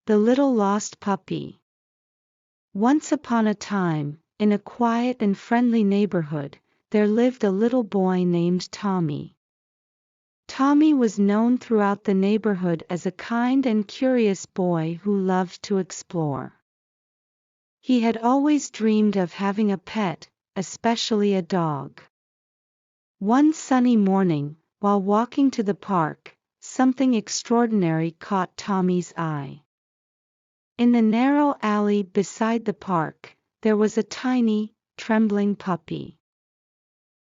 The Little Lost Puppy. Once upon a time, in a quiet and friendly neighborhood, there lived a little boy named Tommy. Tommy was known throughout the neighborhood as a kind and curious boy who loved to explore. He had always dreamed of having a pet, especially a dog. One sunny morning, while walking to the park, something extraordinary caught Tommy's eye. In the narrow alley beside the park, there was a tiny, trembling puppy.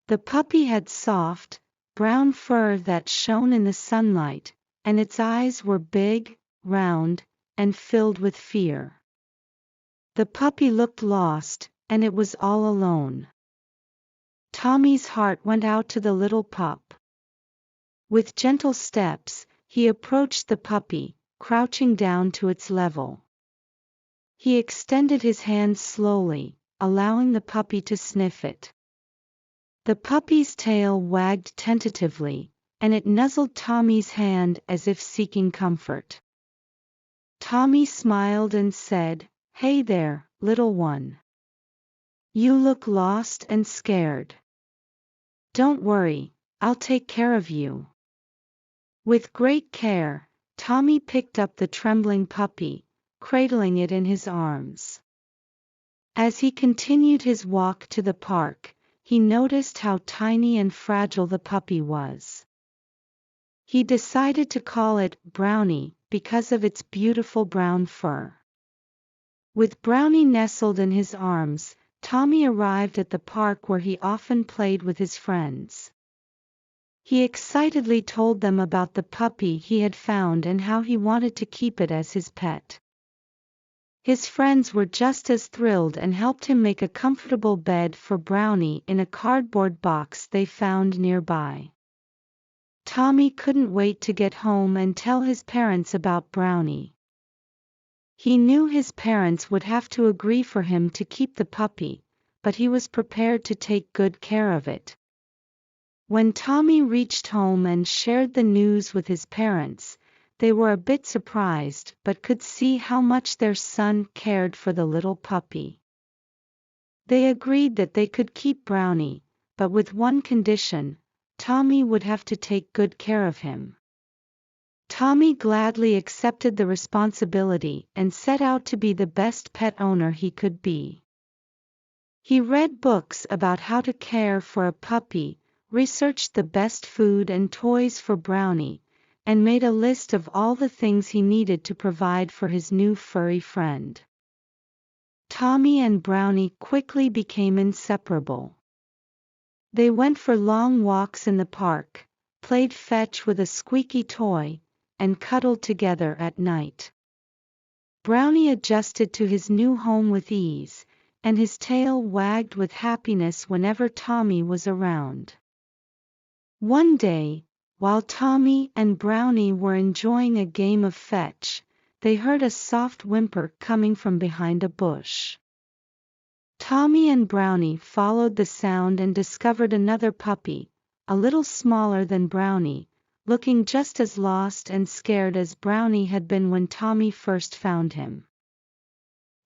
The puppy had soft, brown fur that shone in the sunlight, and its eyes were big, round, and filled with fear. The puppy looked lost, and it was all alone. Tommy's heart went out to the little pup. With gentle steps, he approached the puppy, crouching down to its level. He extended his hand slowly, allowing the puppy to sniff it. The puppy's tail wagged tentatively, and it nuzzled Tommy's hand as if seeking comfort. Tommy smiled and said, "Hey there, little one. You look lost and scared. Don't worry, I'll take care of you." With great care, Tommy picked up the trembling puppy, cradling it in his arms. As he continued his walk to the park, he noticed how tiny and fragile the puppy was. He decided to call it Brownie because of its beautiful brown fur. With Brownie nestled in his arms, Tommy arrived at the park where he often played with his friends. He excitedly told them about the puppy he had found and how he wanted to keep it as his pet. His friends were just as thrilled and helped him make a comfortable bed for Brownie in a cardboard box they found nearby. Tommy couldn't wait to get home and tell his parents about Brownie. He knew his parents would have to agree for him to keep the puppy, but he was prepared to take good care of it. When Tommy reached home and shared the news with his parents, they were a bit surprised but could see how much their son cared for the little puppy. They agreed that they could keep Brownie, but with one condition: Tommy would have to take good care of him. Tommy gladly accepted the responsibility and set out to be the best pet owner he could be. He read books about how to care for a puppy, researched the best food and toys for Brownie, and made a list of all the things he needed to provide for his new furry friend. Tommy and Brownie quickly became inseparable. They went for long walks in the park, played fetch with a squeaky toy, and cuddled together at night. Brownie adjusted to his new home with ease, and his tail wagged with happiness whenever Tommy was around. One day, while Tommy and Brownie were enjoying a game of fetch, they heard a soft whimper coming from behind a bush. Tommy and Brownie followed the sound and discovered another puppy, a little smaller than Brownie, looking just as lost and scared as Brownie had been when Tommy first found him.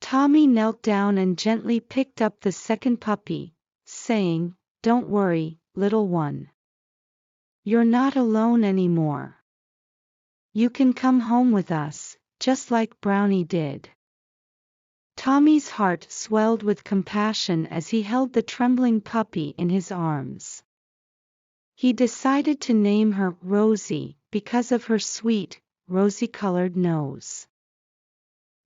Tommy knelt down and gently picked up the second puppy, saying, "Don't worry, little one. You're not alone anymore. You can come home with us, just like Brownie did." Tommy's heart swelled with compassion as he held the trembling puppy in his arms. He decided to name her Rosie because of her sweet, rosy-colored nose.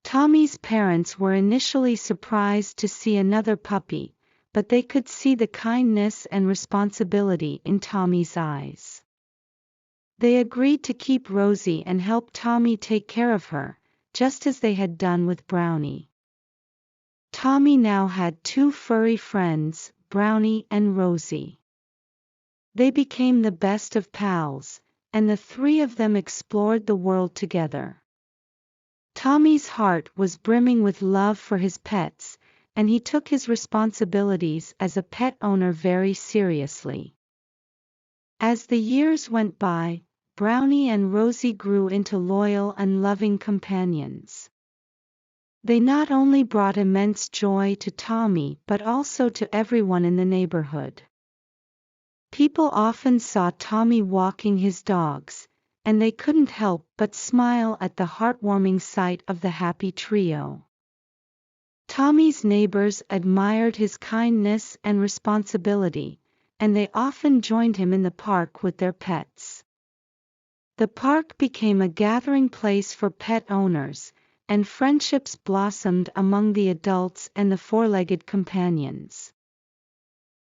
Tommy's parents were initially surprised to see another puppy, but they could see the kindness and responsibility in Tommy's eyes. They agreed to keep Rosie and help Tommy take care of her, just as they had done with Brownie. Tommy now had two furry friends, Brownie and Rosie. They became the best of pals, and the three of them explored the world together. Tommy's heart was brimming with love for his pets, and he took his responsibilities as a pet owner very seriously. As the years went by, Brownie and Rosie grew into loyal and loving companions. They not only brought immense joy to Tommy but also to everyone in the neighborhood. People often saw Tommy walking his dogs, and they couldn't help but smile at the heartwarming sight of the happy trio. Tommy's neighbors admired his kindness and responsibility, and they often joined him in the park with their pets. The park became a gathering place for pet owners, and friendships blossomed among the adults and the four-legged companions.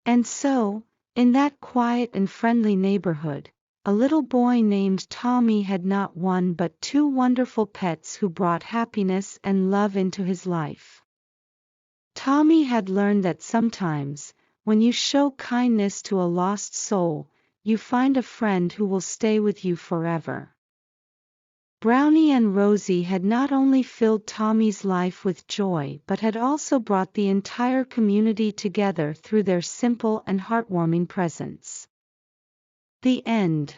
And so, in that quiet and friendly neighborhood, a little boy named Tommy had not one but two wonderful pets who brought happiness and love into his life. Tommy had learned that sometimes, when you show kindness to a lost soul, you find a friend who will stay with you forever. Brownie and Rosie had not only filled Tommy's life with joy but had also brought the entire community together through their simple and heartwarming presence. The end.